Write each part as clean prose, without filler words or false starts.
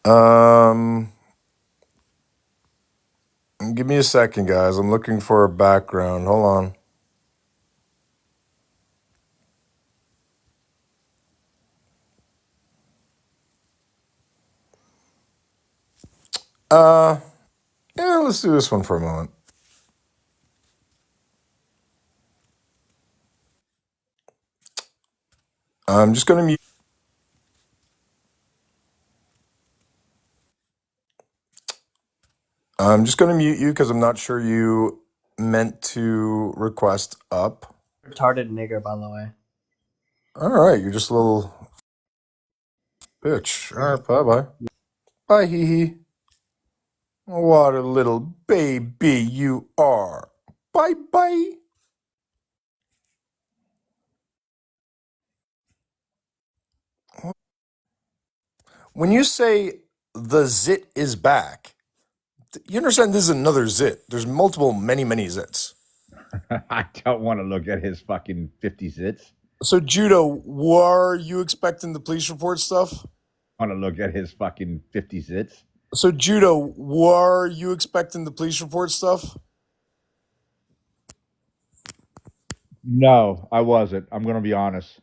Um, Give me a second, guys. I'm looking for a background. Hold on. Uh, yeah, let's do this one for a moment. I'm just gonna mute. I'm just gonna mute you because I'm not sure you meant to request up. Retarded nigger, by the way. All right, you're just a little bitch. All right, bye bye. Bye, hee hee. What a little baby you are. Bye bye. When you say the zit is back, you understand this is another zit. There's multiple, many zits. I don't want to look at his fucking 50 zits. So, Judo, were you expecting the police report stuff? I want to look at his fucking 50 zits. So, Judo, were you expecting the police report stuff? No, I wasn't. I'm going to be honest.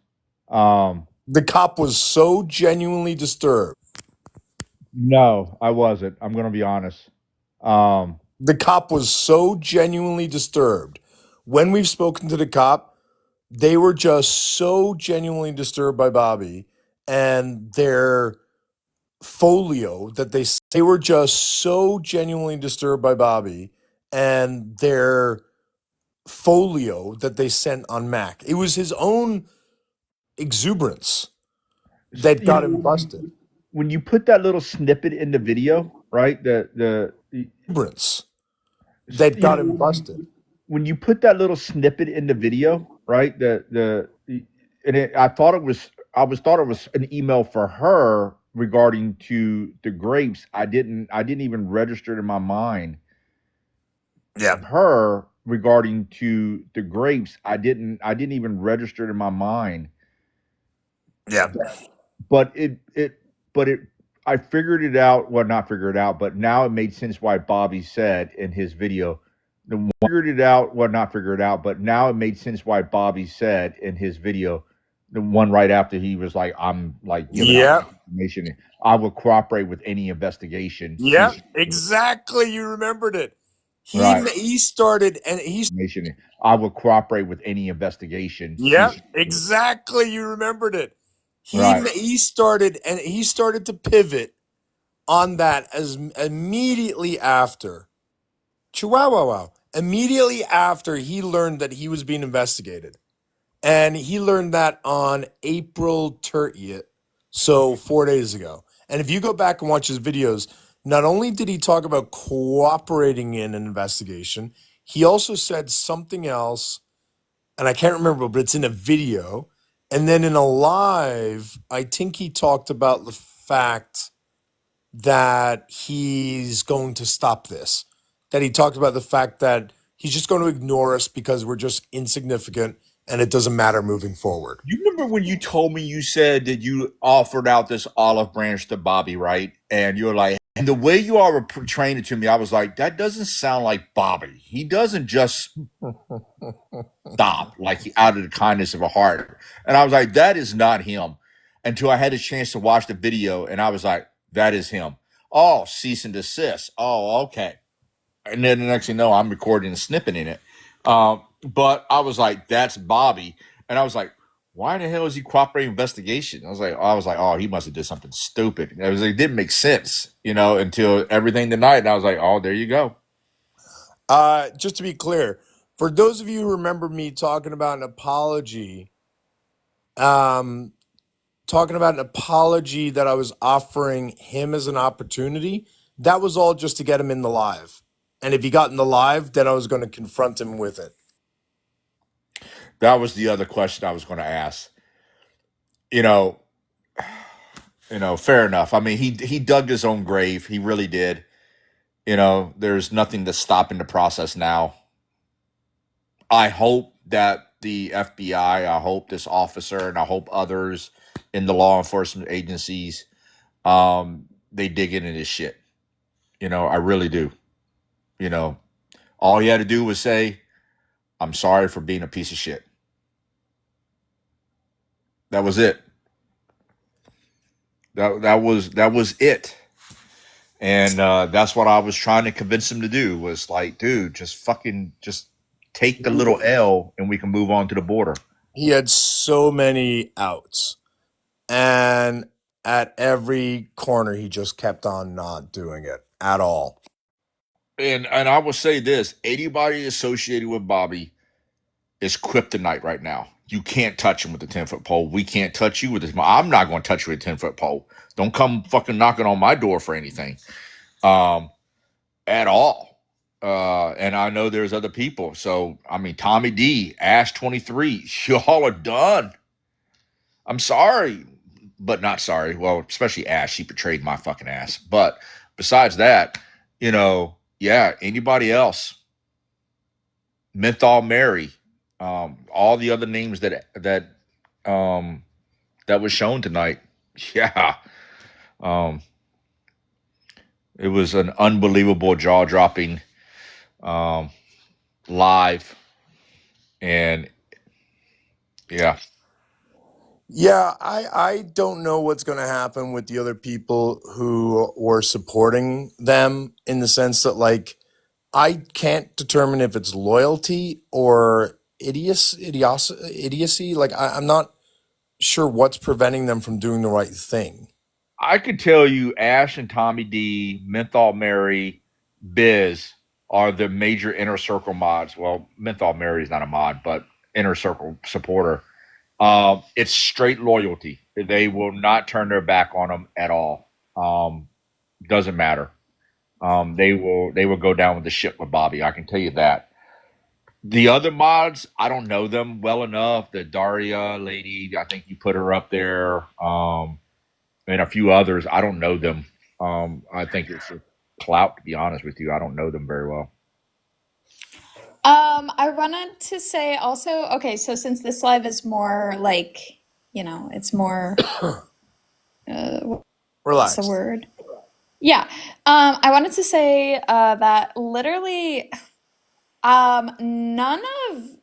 The cop was so genuinely disturbed. No, I wasn't. I'm going to be honest. The cop was so genuinely disturbed. When we've spoken to the cop, they were just so genuinely disturbed by Bobby and their folio that they were just so genuinely disturbed by Bobby and their folio that they sent on Mac. It was his own exuberance that got him busted. When you put that little snippet in the video, right? Exuberance that got him busted. When you put that little snippet in the video, right? I thought it was an email for her regarding to the grapes. I didn't even register it in my mind. Yeah. Her regarding to the grapes. I didn't even register it in my mind. Yeah. But I figured it out. Well, not figured it out, but now it made sense why Bobby said in his video. Figured it out. Well, not figured it out, but now it made sense why Bobby said in his video, the one right after he was like, "I'm like giving out information. I will cooperate with any investigation." Yeah, exactly. You remembered it. He started and he's I will cooperate with any investigation. Yeah, exactly. You remembered it. He started and he started to pivot on that as immediately after Chihuahua. Wow. Immediately after he learned that he was being investigated. And he learned that on April 30th, so 4 days ago. And if you go back and watch his videos, not only did he talk about cooperating in an investigation, he also said something else, and I can't remember, but it's in a video. And then in a live, I think he talked about the fact that he's going to stop this. That he talked about the fact that he's just going to ignore us because we're just insignificant and it doesn't matter moving forward. You remember when you told me, you said that you offered out this olive branch to Bobby, right? And you were like, and the way you all were portraying it to me, I was like, that doesn't sound like Bobby. He doesn't just stop like out of the kindness of a heart. And I was like, that is not him. Until I had a chance to watch the video, and I was like, that is him. Oh, cease and desist. Oh, okay. And then the next thing you know, I'm recording a snippet in it. But I was like, that's Bobby. And I was like, why the hell is he cooperating investigation? I was like, oh, he must have did something stupid. And it didn't make sense, until everything tonight. And I was like, oh, there you go. Just to be clear, for those of you who remember me talking about an apology, that I was offering him as an opportunity, that was all just to get him in the live. And if he got in the live, then I was going to confront him with it. That was the other question I was going to ask. Fair enough. I mean, he dug his own grave. He really did. There's nothing that's stopping the process now. I hope that the FBI, I hope this officer, and I hope others in the law enforcement agencies they dig into this shit. I really do. All he had to do was say, "I'm sorry for being a piece of shit." That was it. That was it. And that's what I was trying to convince him to do, was like, dude, just take the little L and we can move on to the border. He had so many outs, and at every corner he just kept on not doing it at all. And I will say this: anybody associated with Bobby is kryptonite right now. You can't touch him with a 10-foot pole. We can't touch you with this. I'm not going to touch you with a 10-foot pole. Don't come fucking knocking on my door for anything. At all. And I know there's other people. So, I mean, Tommy D, Ash 23, y'all are done. I'm sorry, but not sorry. Well, especially Ash, she betrayed my fucking ass. But besides that, yeah, anybody else, Menthol Mary, all the other names that was shown tonight. Yeah. It was an unbelievable jaw-dropping live, and yeah. Yeah, I don't know what's going to happen with the other people who were supporting them, in the sense that, like, I can't determine if it's loyalty or idiocy. Like, I'm not sure what's preventing them from doing the right thing. I could tell you Ash and Tommy D, Menthol Mary, Biz are the major inner circle mods. Well, Menthol Mary is not a mod, but inner circle supporter. It's straight loyalty. They will not turn their back on them at all. Doesn't matter. They will go down with the ship with Bobby. I can tell you that. The other mods, I don't know them well enough. The Daria lady, I think you put her up there. And a few others, I don't know them. I think it's a clout, to be honest with you. I don't know them very well. I wanted to say also, okay, so since this live is more like, it's more, what's Relax. the word? Yeah. I wanted to say that literally none of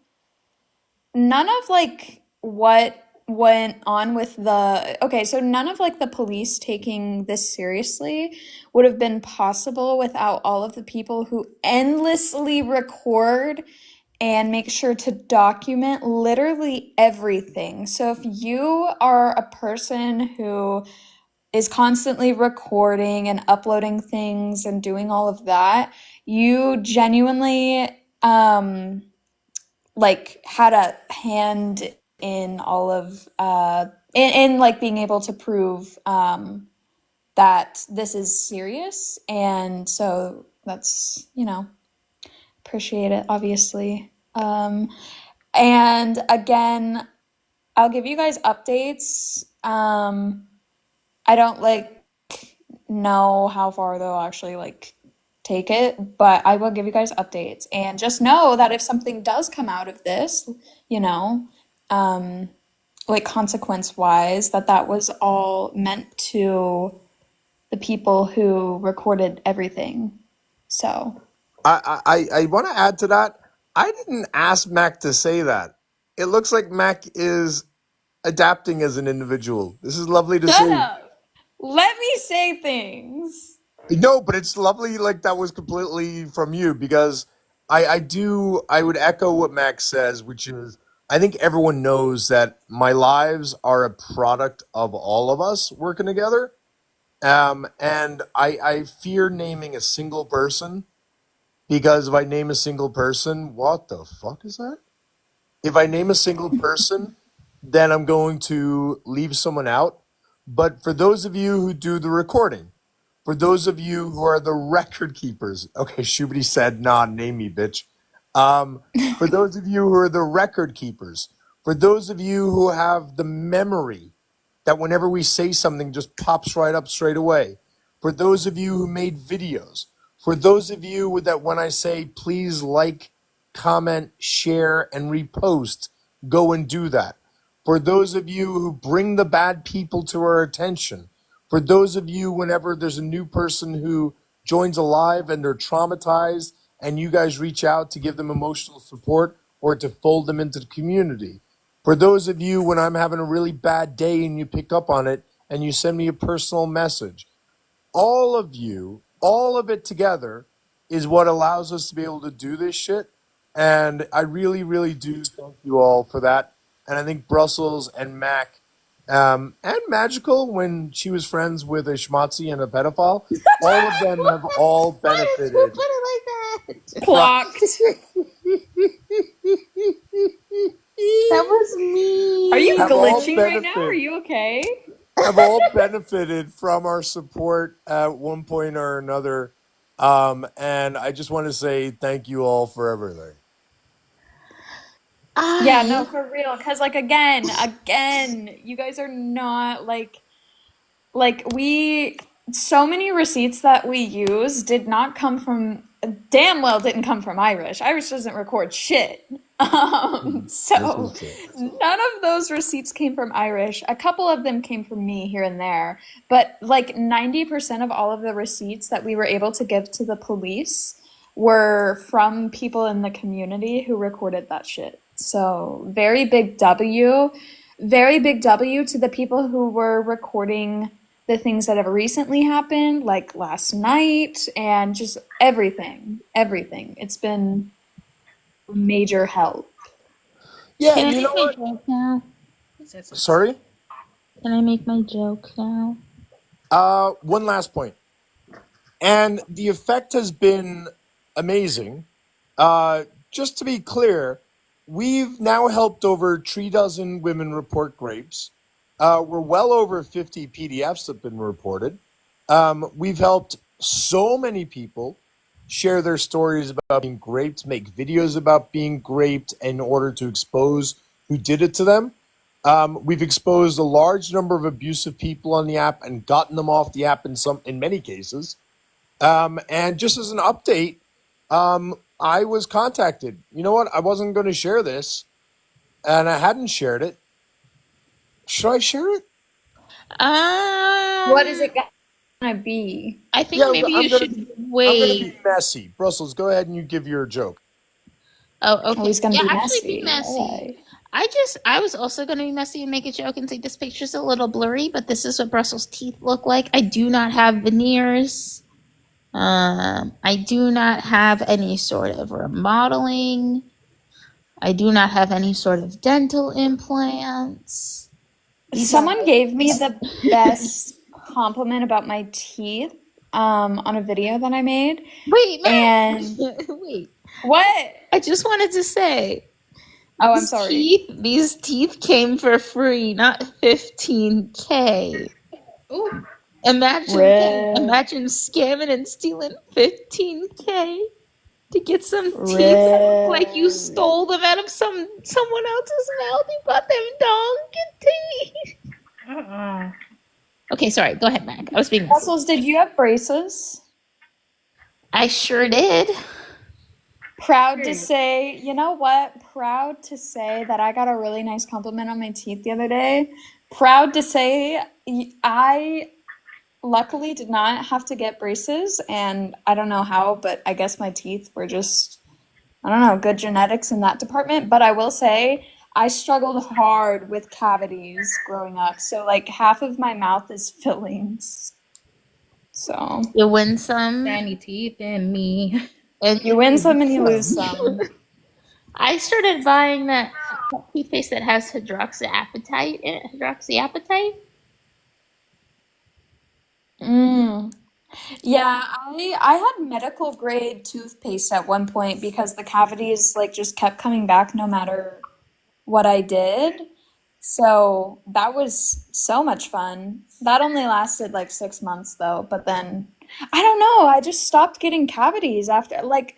like what went on with none of like the police taking this seriously would have been possible without all of the people who endlessly record and make sure to document literally everything. So if you are a person who is constantly recording and uploading things and doing all of that, you genuinely like had a hand in all of in like being able to prove that this is serious. And so that's, appreciate it, obviously. And again, I'll give you guys updates. I don't know how far they'll actually take it, but I will give you guys updates. And just know that if something does come out of this, consequence wise, that was all meant to the people who recorded everything. So I want to add to that. I didn't ask Mac to say that. It looks like Mac is adapting as an individual. This is lovely to shut see. up. Let me say things. No, but it's lovely. Like, that was completely from you, because I would echo what Max says, which is, I think everyone knows that my lives are a product of all of us working together. And I fear naming a single person, because if I name a single person, what the fuck is that? If I name a single person, then I'm going to leave someone out. But for those of you who do the recording, for those of you who are the record keepers, okay, Shubity said, nah, name me, bitch. For those of you who are the record keepers, for those of you who have the memory that whenever we say something just pops right up straight away, for those of you who made videos, for those of you that when I say please like, comment, share, and repost, go and do that. For those of you who bring the bad people to our attention, For those of you, whenever there's a new person who joins a live and they're traumatized, and you guys reach out to give them emotional support or to fold them into the community. For those of you, when I'm having a really bad day and you pick up on it and you send me a personal message, all of you, all of it together is what allows us to be able to do this shit. And I really, really do thank you all for that. And I think Brussels and Mac and Magical, when she was friends with a schmatzi and a pedophile, all of them have all benefited. Why did you put it like that? Clocked. That was me. Are you Have all glitching right now? benefit- Are you okay? have all benefited from our support at one point or another. And I just want to say thank you all for everything. Yeah, no, for real. Because, like, again, you guys are not like we. So many receipts that we use did not come from. Damn well didn't come from Irish. Irish doesn't record shit. So none of those receipts came from Irish. A couple of them came from me here and there, but like 90% of all of the receipts that we were able to give to the police were from people in the community who recorded that shit. So very big W to the people who were recording the things that have recently happened, like last night, and just everything. It's been major help. Yeah, Can I you know make my what? joke now? Sorry? Can I make my joke now? One last point. And the effect has been amazing. Just to be clear, we've now helped over 3 dozen women report rapes. We're well over 50 PDFs have been reported. We've helped so many people share their stories about being raped, make videos about being raped in order to expose who did it to them. We've exposed a large number of abusive people on the app and gotten them off the app in many cases. And just as an update, I was contacted. You know what? I wasn't going to share this, and I hadn't shared it. Should I share it? What is it gonna be? I think maybe you should I'm going to wait. be messy. Brussels, go ahead and you give your joke. Oh, okay. he's gonna Yeah, be actually be messy. messy. I was also going to be messy and make a joke and say this picture's a little blurry, but this is what Brussels' teeth look like. I do not have veneers. I do not have any sort of remodeling. I do not have any sort of dental implants. Someone gave me the best compliment about my teeth on a video that I made. Wait, Matt. And Wait. what? I just wanted to say. Oh, I'm sorry. These teeth came for free, not $15K. Ooh. Imagine scamming and stealing $15K to get some teeth that look like you stole them out of someone else's mouth. You got them donkey teeth. Okay, sorry. Go ahead, Mac. I was being messy. Brussels, did you have braces? I sure did. Proud to say, you know what? Proud to say that I got a really nice compliment on my teeth the other day. Proud to say I luckily did not have to get braces, and I don't know how, but I guess my teeth were just, I don't know, good genetics in that department. But I will say I struggled hard with cavities growing up. So like half of my mouth is fillings. So you win some. Shiny teeth and me. And you win some and you lose some. I started buying that toothpaste that has hydroxyapatite in it. Hydroxyapatite? Yeah, I had medical grade toothpaste at one point because the cavities like just kept coming back no matter what I did. So that was so much fun. That only lasted like 6 months though, but then I don't know, I just stopped getting cavities after like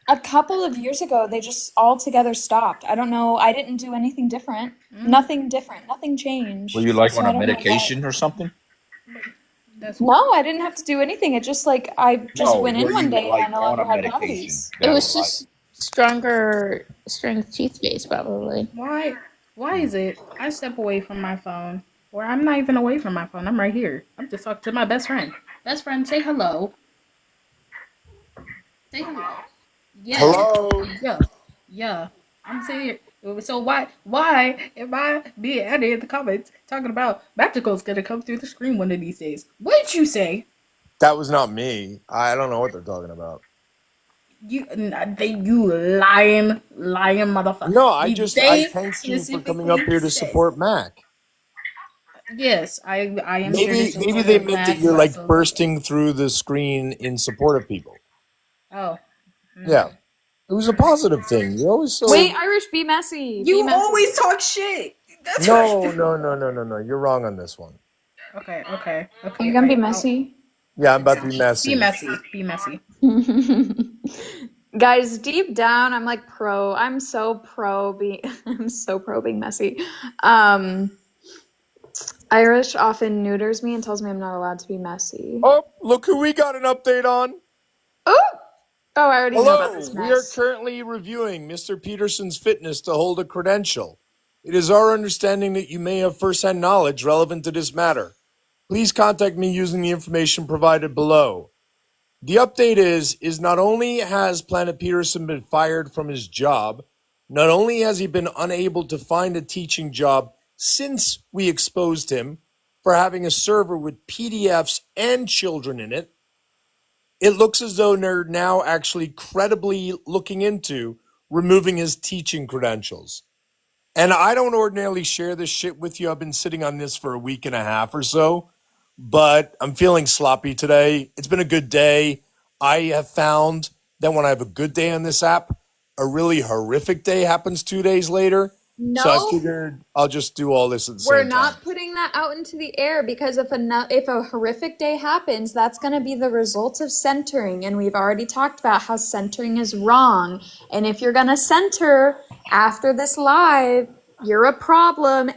a couple of years ago. They just altogether stopped. I don't know. I didn't do anything different. Nothing different. Nothing changed. Were you like So on I a don't know medication or something? No, I didn't have to do anything. It just like I just No, went in were one you day and like I no on longer a had medication? cavities. It was just stronger strength toothpaste, probably. Why is it? I step away from my phone. Or I'm not even away from my phone. I'm right here. I'm just talking to my best friend. Best friend, say hello. Say hello. Yeah. Hello. Yeah. Yeah. I'm sitting here. So why am I being added in the comments talking about Magical's gonna come through the screen one of these days? What did you say? That was not me. I don't know what they're talking about. You lying motherfucker. No, I Did just I they thanked you for coming up specifically here to say? support Mac. Yes, I am here to Maybe they support meant that Mac you're like Brussels. bursting through the screen in support of people. Oh. Yeah. It was a positive thing. You're always Wait, so Irish, be messy. Be You messy. always talk shit. That's No, right. no. You're wrong on this one. Okay. Are you gonna be messy? Yeah, I'm about to be Be messy. messy. Be messy. Guys, deep down, I'm like pro. I'm so pro being. I'm so pro being messy. Irish often neuters me and tells me I'm not allowed to be messy. Oh, look who we got an update on. Oh, I already knew about Hello, this we are mess. currently reviewing Mr. Peterson's fitness to hold a credential. It is our understanding that you may have first-hand knowledge relevant to this matter. Please contact me using the information provided below. The update is not only has Planet Peterson been fired from his job, not only has he been unable to find a teaching job since we exposed him for having a server with PDFs and children in it, it looks as though they're now actually credibly looking into removing his teaching credentials. And I don't ordinarily share this shit with you. I've been sitting on this for a week and a half or so, but I'm feeling sloppy today. It's been a good day. I have found that when I have a good day on this app, a really horrific day happens 2 days later. So I No, figured I'll just do all this at the we're same time. not putting that out into the air because if a horrific day happens, that's going to be the result of centering. And we've already talked about how centering is wrong. And if you're going to center after this live, you're a problem.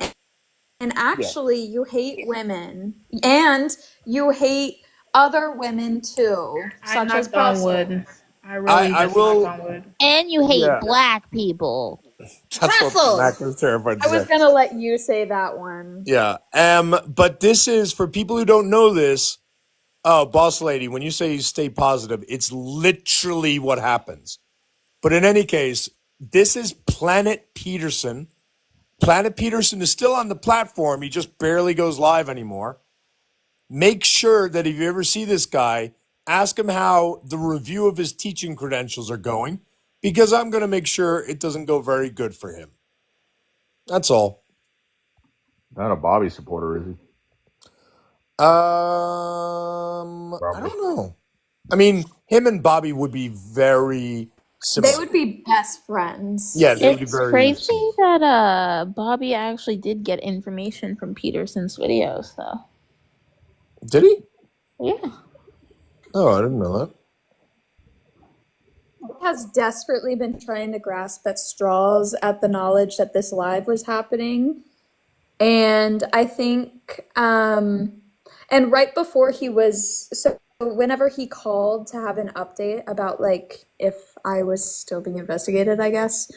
And actually, you hate women. And you hate other women too, I such as knocked on Brussels. wood. I really I just knocked will, on wood. And you hate yeah, black people. that's what Mac Brussels. was terrified to I was say. going to let you say that one. Yeah. But this is for people who don't know this. Oh, boss lady, when you say stay positive, it's literally what happens. But in any case, this is Planet Peterson. Planet Peterson is still on the platform. He just barely goes live anymore. Make sure that if you ever see this guy, ask him how the review of his teaching credentials are going, because I'm going to make sure it doesn't go very good for him. That's all. Not a Bobby supporter, is he? I don't know. I mean, him and Bobby would be very similar. They would be best friends. Yeah, they would be It's very crazy similar. that Bobby actually did get information from Peterson's videos, though. Did he? Yeah. Oh, I didn't know that. Has desperately been trying to grasp at straws at the knowledge that this live was happening. And I think, and right before he was, so whenever he called to have an update about like if I was still being investigated, I guess,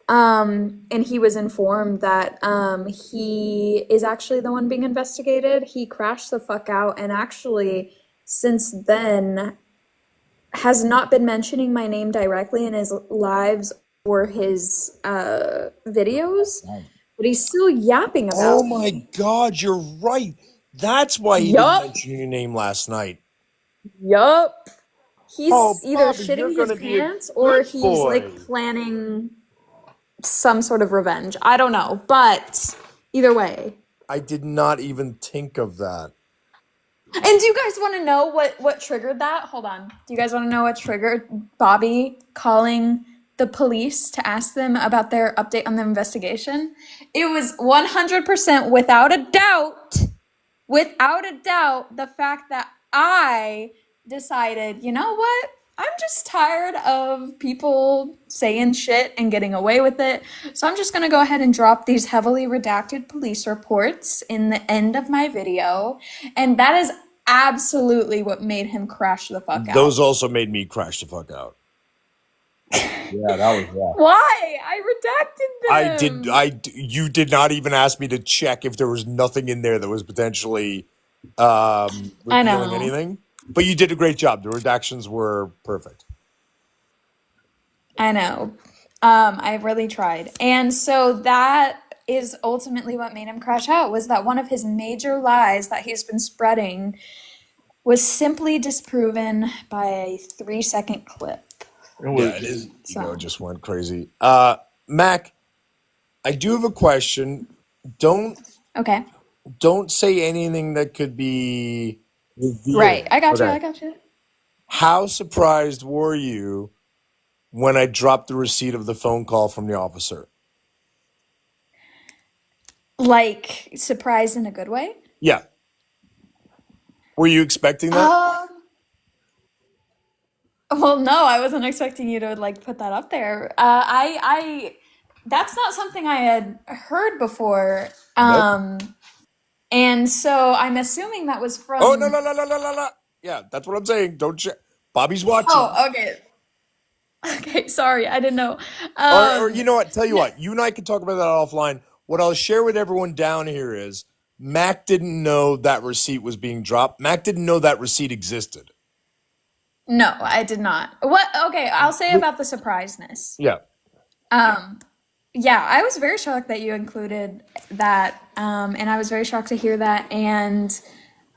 and he was informed that he is actually the one being investigated, he crashed the fuck out, and actually since then has not been mentioning my name directly in his lives or his videos, but he's still yapping about Oh my God, you're right. That's why he didn't mention your name last night. Yup. He's Oh, either Bobby, you're shitting gonna his be a pants or good he's boy. like planning some sort of revenge. I don't know, but either way. I did not even think of that. And do you guys want to know what triggered that? Hold on. Do you guys want to know what triggered Bobby calling the police to ask them about their update on the investigation? It was 100% without a doubt, the fact that I decided, you know what? I'm just tired of people saying shit and getting away with it. So I'm just going to go ahead and drop these heavily redacted police reports in the end of my video. And that is absolutely what made him crash the fuck out. Those also made me crash the fuck out. Yeah, that was rough. Why? I redacted them. You did not even ask me to check if there was nothing in there that was potentially I revealing know. anything. But you did a great job. The redactions were perfect. I know. I really tried. And so that is ultimately what made him crash out, was that one of his major lies that he's been spreading was simply disproven by a 3-second clip. Yeah, his ego So, just went crazy. Mac, I do have a question. Don't okay. say anything that could be Right. revealing. I got you. Okay. I got you. How surprised were you when I dropped the receipt of the phone call from the officer? Like, surprised in a good way? Yeah. Were you expecting that? Well, no, I wasn't expecting you to like put that up there. That's not something I had heard before. Nope. And so I'm assuming that was Oh, no, from. no, no, no, no, no, no. Yeah, that's what I'm saying. Don't check. Bobby's watching. Oh, okay. Okay, sorry, I didn't know. Or you know what? Tell you No, what. You and I can talk about that offline. What I'll share with everyone down here is Mac didn't know that receipt was being dropped. Mac didn't know that receipt existed. no, I did not. What? Okay, I'll say about the surpriseness. Yeah. Yeah, I was very shocked that you included that, and I was very shocked to hear that. And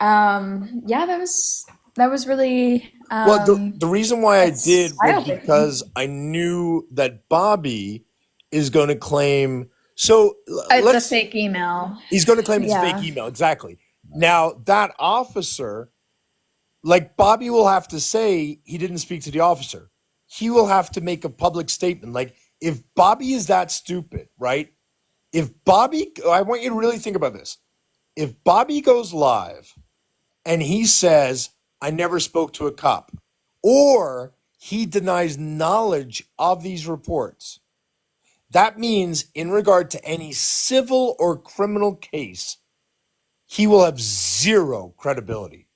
yeah, that was really Well, the reason why I that's did was eye-opening. because I knew that Bobby is going to claim. So It's a let's. fake email. He's going to claim it's a fake Yeah. email. Exactly. Now that officer, like Bobby, will have to say he didn't speak to the officer. He will have to make a public statement. Like if Bobby is that stupid, right? If Bobby, I want you to really think about this. If Bobby goes live and he says, I never spoke to a cop, or he denies knowledge of these reports, that means in regard to any civil or criminal case, he will have zero credibility.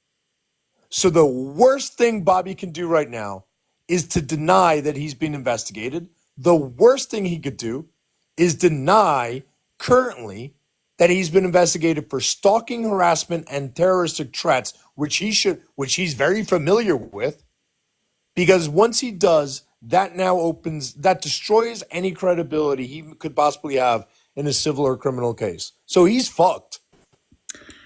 So the worst thing Bobby can do right now is to deny that he's been investigated. The worst thing he could do is deny currently that he's been investigated for stalking, harassment, and terroristic threats, which he's very familiar with. Because once he does, that destroys any credibility he could possibly have in a civil or criminal case. So he's fucked.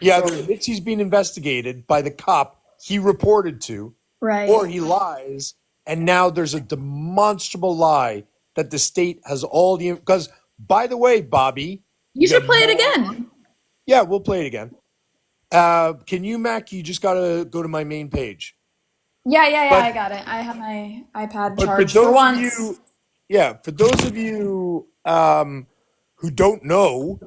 He either admits he's being investigated by the cop he reported to, or Right. he lies, and now there's a demonstrable lie that the state has all the. Because, by the way, Bobby, You should play it again. yeah, we'll play it again. Can you, Mac? You just gotta go to my main page. Yeah, But I got it. I have my iPad but for charged for those of once. you, yeah, for those of you who don't know,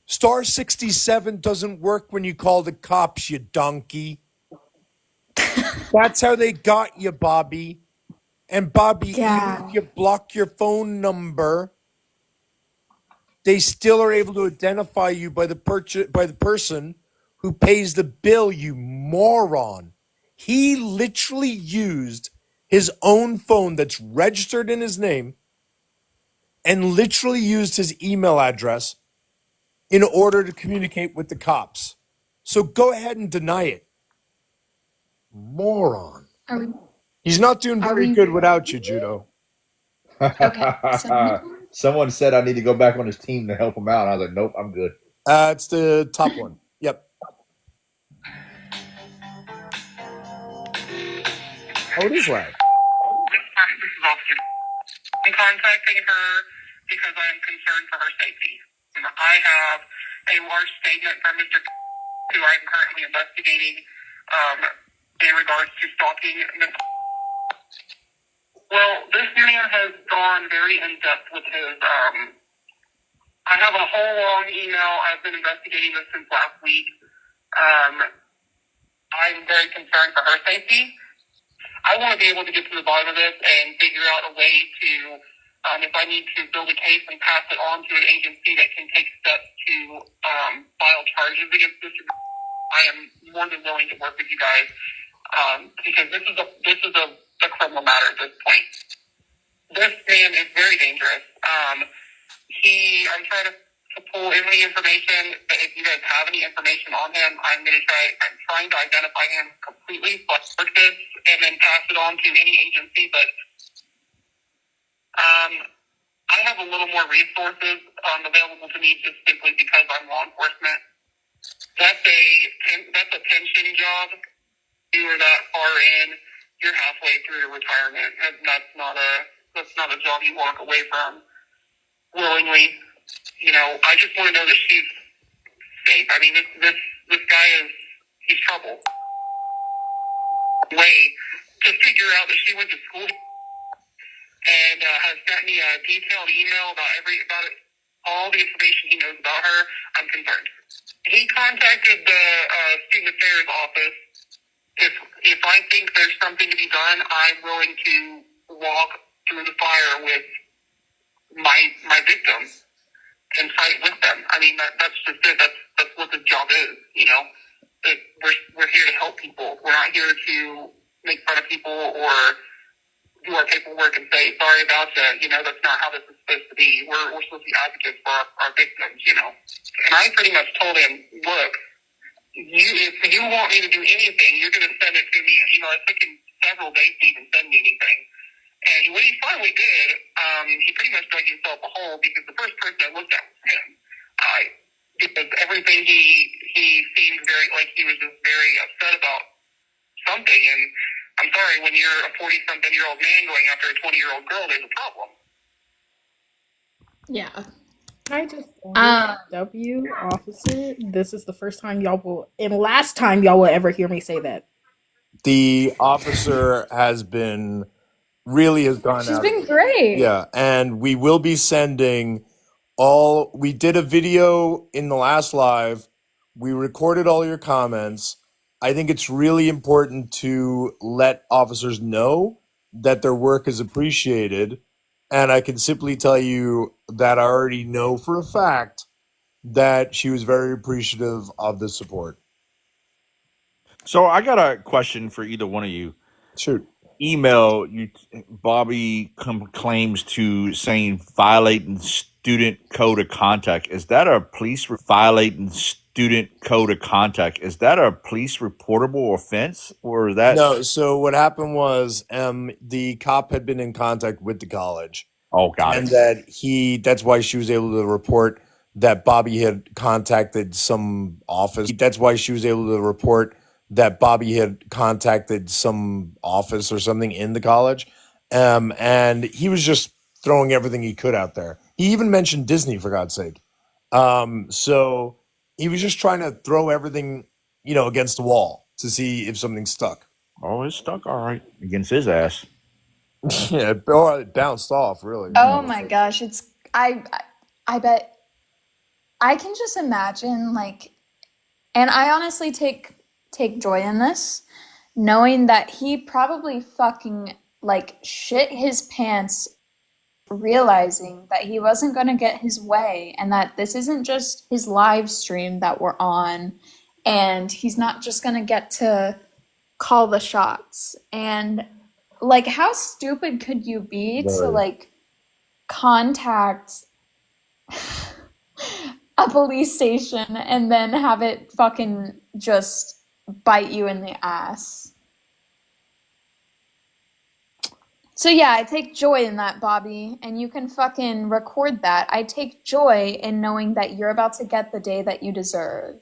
star 67 doesn't work when you call the cops, you donkey. That's how they got you, Bobby. And Bobby, even Yeah. if you block your phone number, they still are able to identify you by the person who pays the bill, you moron. He literally used his own phone that's registered in his name and literally used his email address in order to communicate with the cops. So go ahead and deny it. Moron. Are we? He's not doing Are very we? good without you, Judo. Okay. So Someone said I need to go back on his team to help him out. I was like, nope, I'm good. It's the top one. Yep. Oh, it is loud. This is Officer. I'm contacting her because I am concerned for her safety. I have a large statement from Mr. who I am currently investigating in regards to stalking. Well, this man has gone very in-depth with his, I have a whole long email. I've been investigating this since last week. I'm very concerned for her safety. I want to be able to get to the bottom of this and figure out a way to, if I need to build a case and pass it on to an agency that can take steps to file charges against Mr. I am more than willing to work with you guys because this is a criminal matter at this point. this man is very dangerous. I'm trying to pull any information. But if you guys have any information on him, I'm trying to identify him completely, but this, and then pass it on to any agency. But I have a little more resources available to me just simply because I'm law enforcement. That's a pension job. You are that far in, you're halfway through your retirement, and that's not a job you walk away from willingly. I just want to know that she's safe. I mean, this guy he's trouble. Way to figure out that she went to school and has sent me a detailed email about all the information he knows about her. I'm concerned. He contacted the student affairs office. If I think there's something to be done, I'm willing to walk through the fire with my victims and fight with them. I mean, that's just it. That's what this job is. We're here to help people. We're not here to make fun of people or do our paperwork and say sorry about you. That's not how this is supposed to be. We're supposed to be advocates for our victims. And I pretty much told him, look, if you want me to do anything, you're going to send it to me. It took him several days to even send me anything. And when he finally did, he pretty much dug himself a hole because the first person I looked at was him. Because everything he seemed he was just very upset about something. And I'm sorry, when you're a 40-something-year-old man going after a 20-year-old girl, there's a problem. Yeah. Can I just W, officer? This is the first time y'all will, and last time y'all will ever hear me say that. The officer has gone She's out. been great. Yeah, and we will be sending we did a video in the last live. We recorded all your comments. I think it's really important to let officers know that their work is appreciated. And I can simply tell you that I already know for a fact that she was very appreciative of the support. So I got a question for either one of you. Shoot. Email you, Bobby claims to saying violating student code of conduct. Is that a police violating student code of conduct? Is that a police reportable offense, or is that No, so what happened was the cop had been in contact with the college. Oh, got And it. that's why she was able to report that Bobby had contacted some office. That's why she was able to report that Bobby had contacted some office or something in the college. And he was just throwing everything he could out there. He even mentioned Disney, for God's sake. So he was just trying to throw everything, against the wall to see if something stuck. Oh, it's stuck all right against his ass. Yeah, it bounced off, really. Oh my gosh, I bet I can just imagine and I honestly take joy in this, knowing that he probably fucking shit his pants, realizing that he wasn't going to get his way and that this isn't just his live stream that we're on and he's not just going to get to call the shots. And how stupid could you be to contact a police station and then have it fucking just bite you in the ass? So yeah, I take joy in that, Bobby, and you can fucking record that. I take joy in knowing that you're about to get the day that you deserve.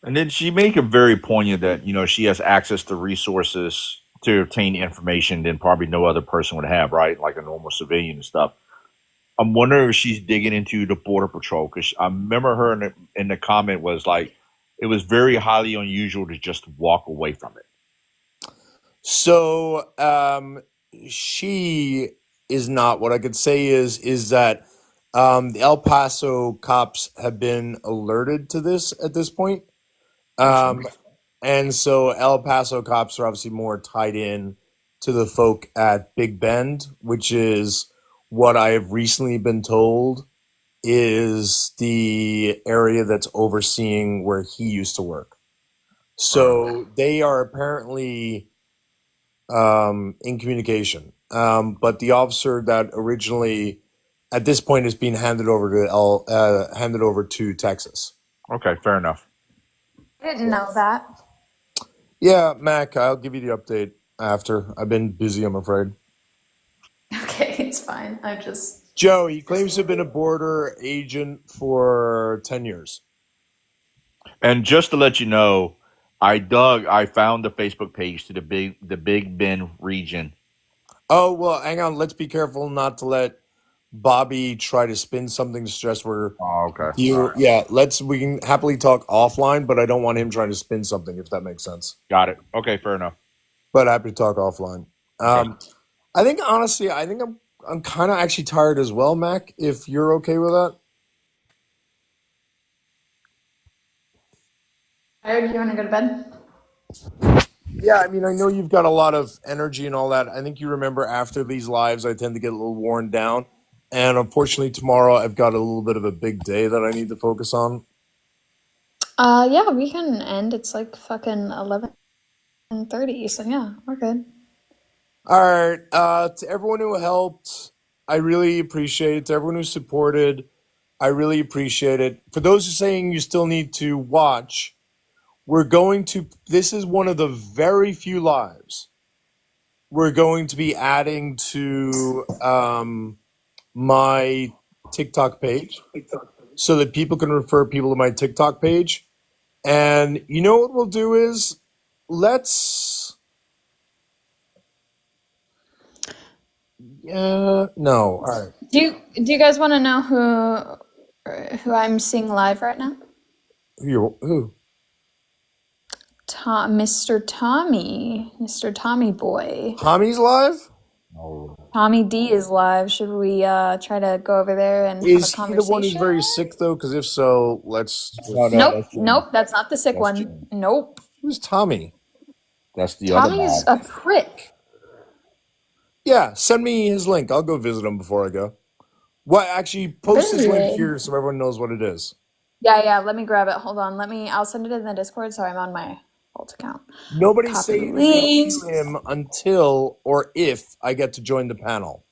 And then she made it very poignant that, she has access to resources to obtain information than probably no other person would have, right? Like a normal civilian and stuff. I'm wondering if she's digging into the Border Patrol, because I remember her in the comment was like, it was very highly unusual to just walk away from it. So she is not. What I could say is that the El Paso cops have been alerted to this at this point. And so El Paso cops are obviously more tied in to the folk at Big Bend, which is what I have recently been told is the area that's overseeing where he used to work. So they are apparently in communication. But the officer that originally, at this point, is being handed over to Texas. Okay, fair enough. I didn't know that. Yeah, Mac, I'll give you the update after. I've been busy, I'm afraid. Okay, it's fine. I just. Joe, he claims to have been a border agent for 10 years. And just to let you know, I found the Facebook page to the Big Bend region. Oh, well, hang on. Let's be careful not to let Bobby try to spin something to suggest we're okay. here. Yeah, we can happily talk offline, but I don't want him trying to spin something, if that makes sense. Got it. Okay, fair enough. But happy to talk offline. I think honestly, I'm kind of actually tired as well, Mac, if you're okay with that. Tired? You want to go to bed? Yeah, I mean, I know you've got a lot of energy and all that. I think you remember after these lives, I tend to get a little worn down. And unfortunately, tomorrow I've got a little bit of a big day that I need to focus on. Yeah, we can end. It's like fucking 11:30, so yeah, we're good. All right. To everyone who helped, I really appreciate it. To everyone who supported, I really appreciate it. For those who are saying you still need to watch, this is one of the very few lives we're going to be adding to my TikTok page so that people can refer people to my TikTok page. And you know what we'll do is all right. Do you guys want to know who I'm seeing live right now? Who? Mr. Tommy boy. Tommy's live? Oh. Tommy D is live. Should we try to go over there and have a Is he conversation? the one who's very sick though? Because if so, let's. Nope, that's not the sick one. Jim. Nope. Who's Tommy? That's the other Tommy's mob. a prick. Yeah, send me his link. I'll go visit him before I go. What? Actually, post his link Really? here so everyone knows what it is. Yeah. Let me grab it. Hold on. I'll send it in the Discord so I'm on my alt account. Nobody's Copy saying the anything link. to him until or if I get to join the panel.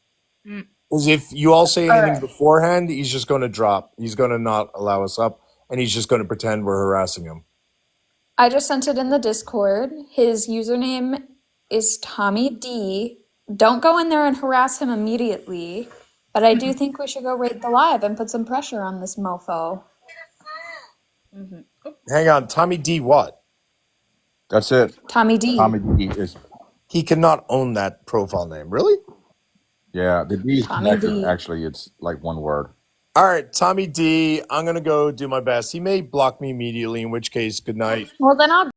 Mm. Because if you all say anything Alright. beforehand, he's just going to drop. He's going to not allow us up, and he's just going to pretend we're harassing him. I just sent it in the Discord. His username is Tommy D. Don't go in there and harass him immediately, but I do think we should go raid the live and put some pressure on this mofo. Mm-hmm. Oh, Hang on, Tommy D. What? That's it. Tommy D. Tommy D is He cannot own that profile name. Really? yeah. The D is Tommy connected. D. Actually, it's like one word. All right, Tommy D. I'm going to go do my best. He may block me immediately, in which case, good night. Well, then I'll